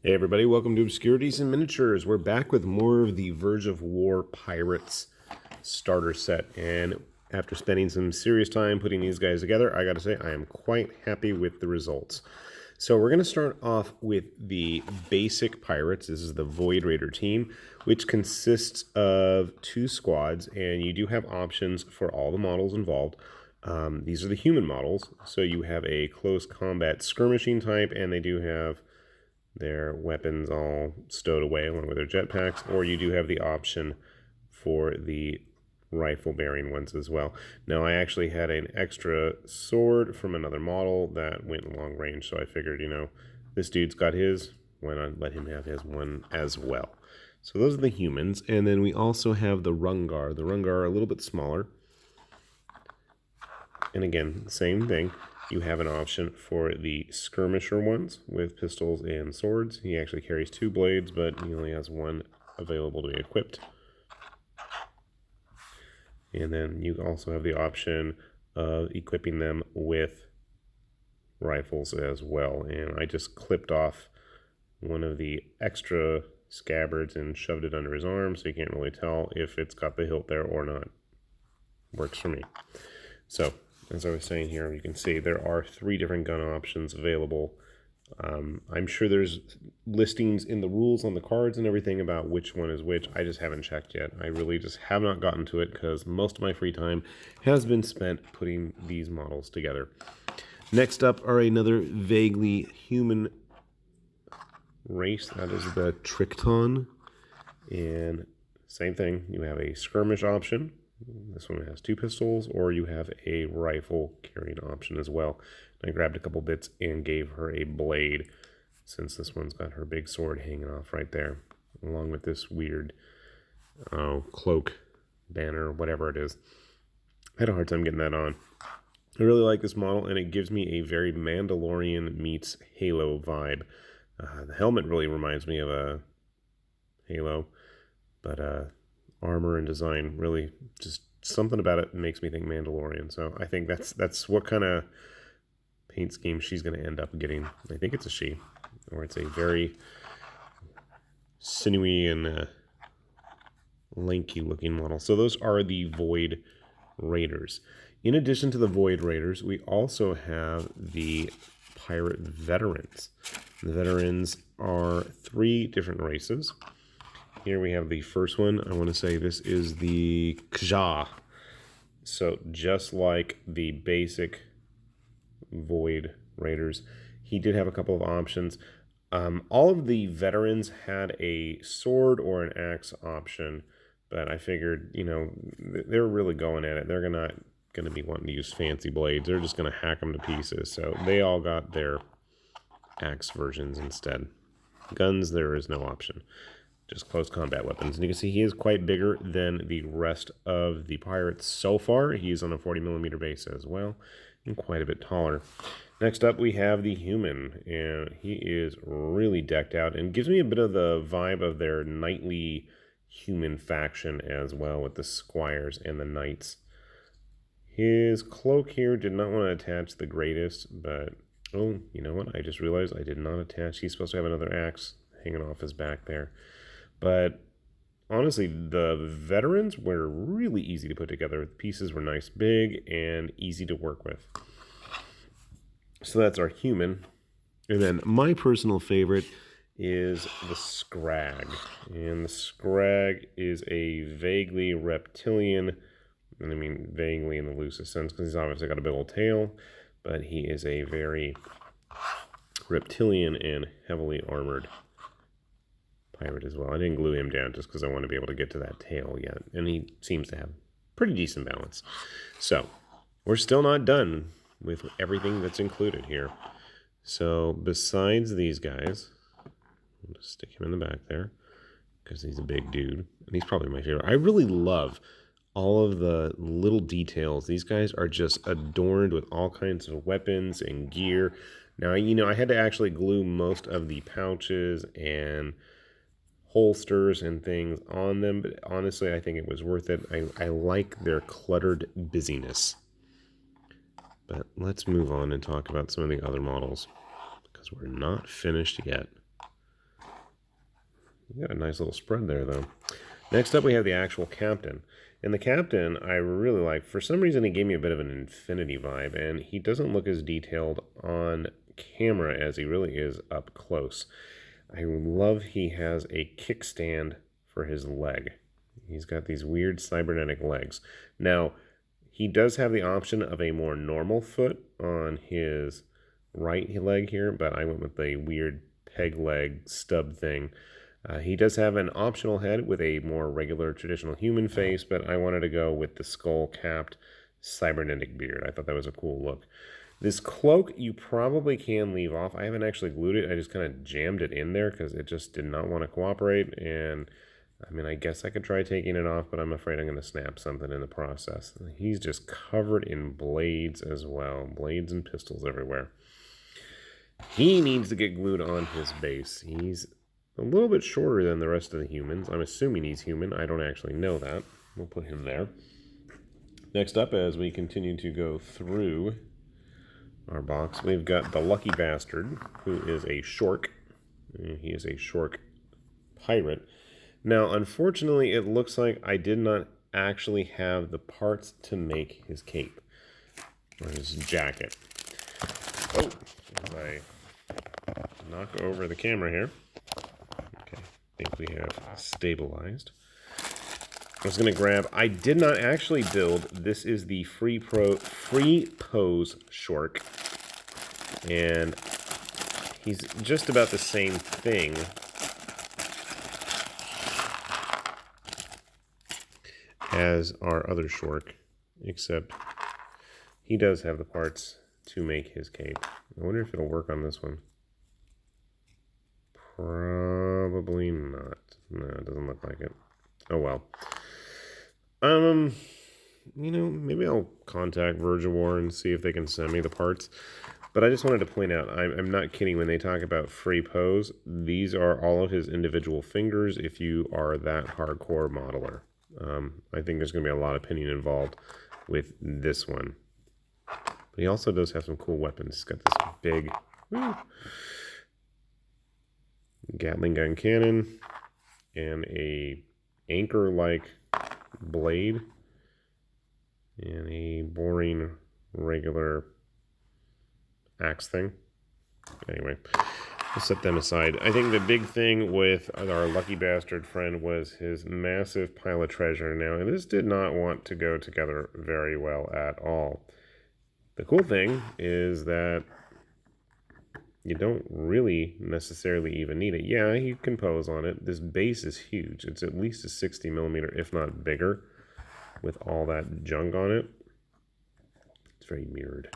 Hey everybody, welcome to Obscurities and Miniatures. We're back with more of the Verge of War Pirates starter set, and after spending some serious time putting these guys together, I gotta say I am quite happy with the results. So we're gonna start off with the basic pirates. This is the Void Raider team, which consists of 2 squads, and you do have options for all the models involved. These are the human models, so you have a close combat skirmishing type, and they do have their weapons all stowed away along with their jetpacks, or you do have the option for the rifle bearing ones as well. Now I actually had an extra sword from another model that went long range, so I figured, this dude's got his, why not let him have his one as well. So those are the humans, and then we also have the Rungar. The Rungar are a little bit smaller, and again, same thing. You have an option for the skirmisher ones with pistols and swords. He actually carries 2 blades, but he only has 1 available to be equipped. And then you also have the option of equipping them with rifles as well. And I just clipped off one of the extra scabbards and shoved it under his arm, so you can't really tell if it's got the hilt there or not. Works for me. So, as I was saying here, you can see there are 3 different gun options available. I'm sure there's listings in the rules on the cards and everything about which one is which. I just haven't checked yet. I really just have not gotten to it because most of my free time has been spent putting these models together. Next up are another vaguely human race. That is the Trickton. And same thing, you have a skirmish option. This one has 2 pistols, or you have a rifle carrying option as well. I grabbed a couple bits and gave her a blade, since this one's got her big sword hanging off right there, along with this weird cloak, banner, whatever it is. I had a hard time getting that on. I really like this model, and it gives me a very Mandalorian meets Halo vibe. The helmet really reminds me of a Halo, but armor and design really just something about it makes me think Mandalorian. So I think that's what kind of paint scheme she's going to end up getting. I think it's a she, or it's a very sinewy and lanky looking model. So those are the Void Raiders. In addition to the Void Raiders, we also have the Pirate Veterans. The Veterans are 3 different races. Here we have the first one. I want to say this is the Kja. So just like the basic Void Raiders, he did have a couple of options. All of the veterans had a sword or an axe option, but I figured, they're really going at it. They're not going to be wanting to use fancy blades. They're just going to hack them to pieces. So they all got their axe versions instead. Guns, there is no option. Just close combat weapons. And you can see he is quite bigger than the rest of the pirates so far. He's on a 40mm base as well, and quite a bit taller. Next up, we have the human, and he is really decked out and gives me a bit of the vibe of their knightly human faction as well, with the squires and the knights. His cloak here did not want to attach the greatest, but oh, you know what? I just realized I did not attach. He's supposed to have another axe hanging off his back there. But honestly, the veterans were really easy to put together. The pieces were nice, big, and easy to work with. So that's our human. And then my personal favorite is the Scrag. And the Scrag is a vaguely reptilian, and I mean vaguely in the loosest sense, because he's obviously got a big old tail, but he is a very reptilian and heavily armored pirate as well. I didn't glue him down just because I want to be able to get to that tail yet, and he seems to have pretty decent balance. So we're still not done with everything that's included here. So besides these guys, I'll just stick him in the back there because he's a big dude, and he's probably my favorite. I really love all of the little details. These guys are just adorned with all kinds of weapons and gear. Now, I had to actually glue most of the pouches and holsters and things on them, but honestly, I think it was worth it. I like their cluttered busyness. But let's move on and talk about some of the other models, because we're not finished yet. You got a nice little spread there, though. Next up, we have the actual captain. And the captain, I really like. For some reason, he gave me a bit of an Infinity vibe, and he doesn't look as detailed on camera as he really is up close. I love he has a kickstand for his leg. He's got these weird cybernetic legs. Now, he does have the option of a more normal foot on his right leg here, but I went with the weird peg leg stub thing. He does have an optional head with a more regular traditional human face, but I wanted to go with the skull-capped cybernetic beard. I thought that was a cool look. This cloak you probably can leave off. I haven't actually glued it. I just kind of jammed it in there because it just did not want to cooperate. And I mean, I guess I could try taking it off, but I'm afraid I'm going to snap something in the process. He's just covered in blades as well. Blades and pistols everywhere. He needs to get glued on his base. He's a little bit shorter than the rest of the humans. I'm assuming he's human. I don't actually know that. We'll put him there. Next up, as we continue to go through our box, we've got the Lucky Bastard, who is a Shork. He is a Shork pirate. Now, unfortunately, it looks like I did not actually have the parts to make his cape, or his jacket. Oh, as I knock over the camera here. Okay, I think we have stabilized. I was going to grab, I did not actually build, this is the Free Pose Shork, and he's just about the same thing as our other Shork, except he does have the parts to make his cape. I wonder if it'll work on this one. Probably not. No, it doesn't look like it. Oh well. You know, maybe I'll contact Verge of War and see if they can send me the parts. But I just wanted to point out, I'm not kidding when they talk about free pose. These are all of his individual fingers if you are that hardcore modeler. I think there's going to be a lot of opinion involved with this one. But he also does have some cool weapons. He's got this big Gatling gun cannon and a anchor-like blade and a boring regular axe thing. Anyway, we'll set them aside. I think the big thing with our Lucky Bastard friend was his massive pile of treasure. Now, this did not want to go together very well at all. The cool thing is that you don't really necessarily even need it. Yeah, you can pose on it. This base is huge. It's at least a 60 millimeter, if not bigger, with all that junk on it. It's very mirrored.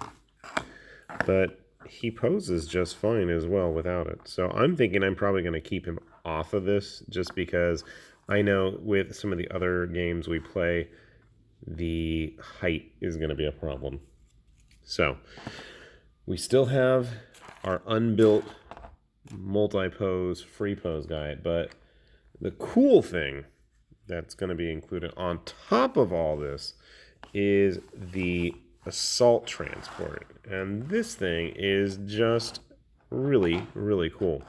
But he poses just fine as well without it. So I'm thinking I'm probably going to keep him off of this just because I know with some of the other games we play, the height is going to be a problem. So we still have our unbuilt multi-pose, free pose guy, but the cool thing that's going to be included on top of all this is the assault transport, and this thing is just really, really cool.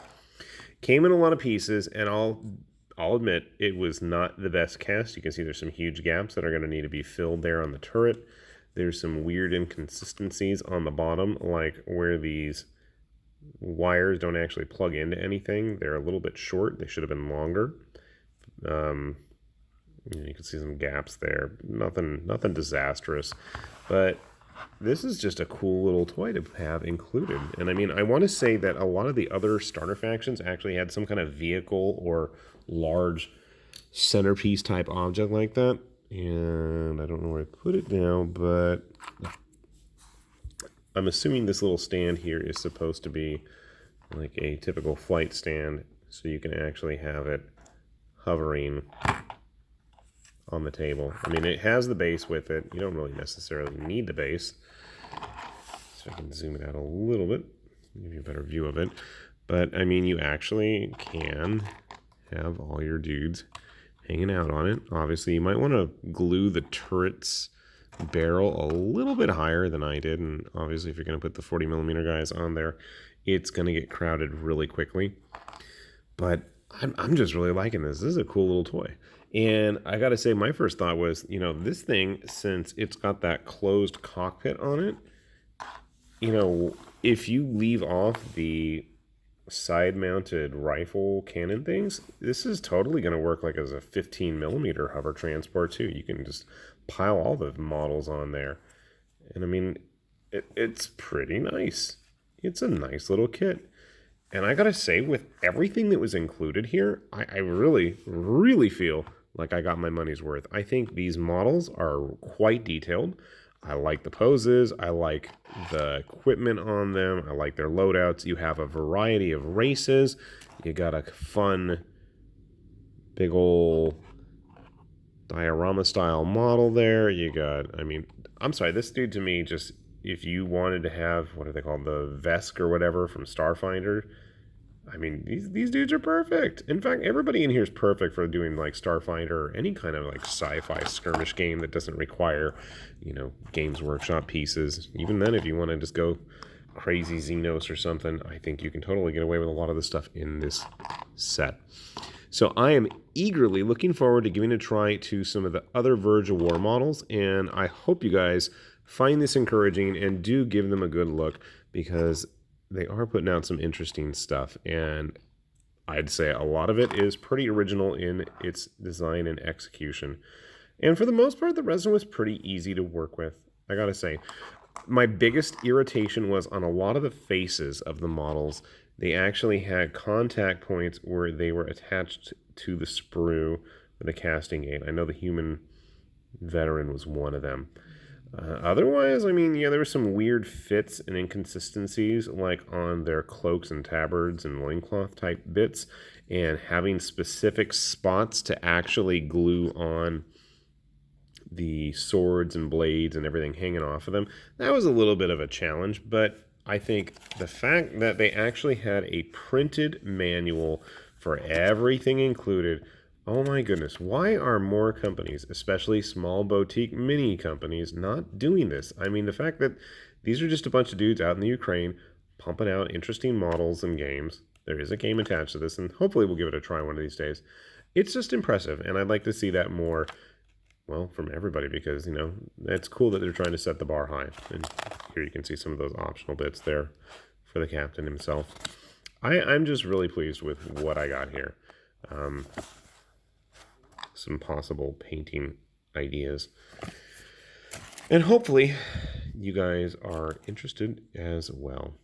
Came in a lot of pieces, and I'll admit it was not the best cast. You can see there's some huge gaps that are going to need to be filled there on the turret. There's some weird inconsistencies on the bottom, like where these wires don't actually plug into anything. They're a little bit short. They should have been longer. You can see some gaps there. Nothing disastrous, but this is just a cool little toy to have included. And I mean, I want to say that a lot of the other starter factions actually had some kind of vehicle or large centerpiece type object like that. And I don't know where I put it now, but I'm assuming this little stand here is supposed to be like a typical flight stand, so you can actually have it hovering on the table. I mean, it has the base with it. You don't really necessarily need the base. So I can zoom it out a little bit, give you a better view of it. But I mean, you actually can have all your dudes hanging out on it. Obviously, you might want to glue the turret's barrel a little bit higher than I did, and obviously if you're going to put the 40 millimeter guys on there, it's going to get crowded really quickly. But I'm just really liking this. This is a cool little toy. And I got to say, my first thought was, this thing, since it's got that closed cockpit on it, if you leave off the side-mounted rifle cannon things, this is totally going to work like as a 15mm hover transport too. You can just pile all the models on there. And I mean, it's pretty nice. It's a nice little kit. And I gotta say, with everything that was included here, I really, really feel like I got my money's worth. I think these models are quite detailed. I like the poses. I like the equipment on them. I like their loadouts. You have a variety of races. You got a fun, big old diorama style model there. You got, I'm sorry, this dude to me just, if you wanted to have, what are they called, the Vesk or whatever from Starfinder, these dudes are perfect. In fact, everybody in here is perfect for doing like Starfinder or any kind of like sci-fi skirmish game that doesn't require, Games Workshop pieces. Even then, if you want to just go crazy Xenos or something, I think you can totally get away with a lot of the stuff in this set. So I am eagerly looking forward to giving a try to some of the other Verge of War models, and I hope you guys find this encouraging and do give them a good look, because they are putting out some interesting stuff, and I'd say a lot of it is pretty original in its design and execution. And for the most part, the resin was pretty easy to work with. I gotta say, my biggest irritation was on a lot of the faces of the models. They actually had contact points where they were attached to the sprue with a casting aid. I know the human veteran was one of them. Otherwise, there were some weird fits and inconsistencies, like on their cloaks and tabards and loincloth type bits, and having specific spots to actually glue on the swords and blades and everything hanging off of them. That was a little bit of a challenge, but I think the fact that they actually had a printed manual for everything included. Oh my goodness, why are more companies, especially small boutique mini companies, not doing this? The fact that these are just a bunch of dudes out in the Ukraine pumping out interesting models and games. There is a game attached to this, and hopefully we'll give it a try one of these days. It's just impressive, and I'd like to see that more, well, from everybody, because, it's cool that they're trying to set the bar high. And here you can see some of those optional bits there for the captain himself. I'm just really pleased with what I got here. Some possible painting ideas. And hopefully you guys are interested as well.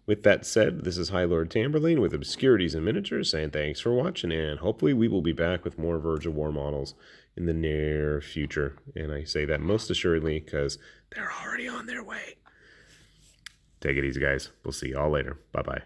With that said, this is High Lord Tamberlane with Obscurities and Miniatures, saying thanks for watching, and hopefully we will be back with more Verge of War models in the near future. And I say that most assuredly because they're already on their way. Take it easy, guys. We'll see y'all later. Bye-bye.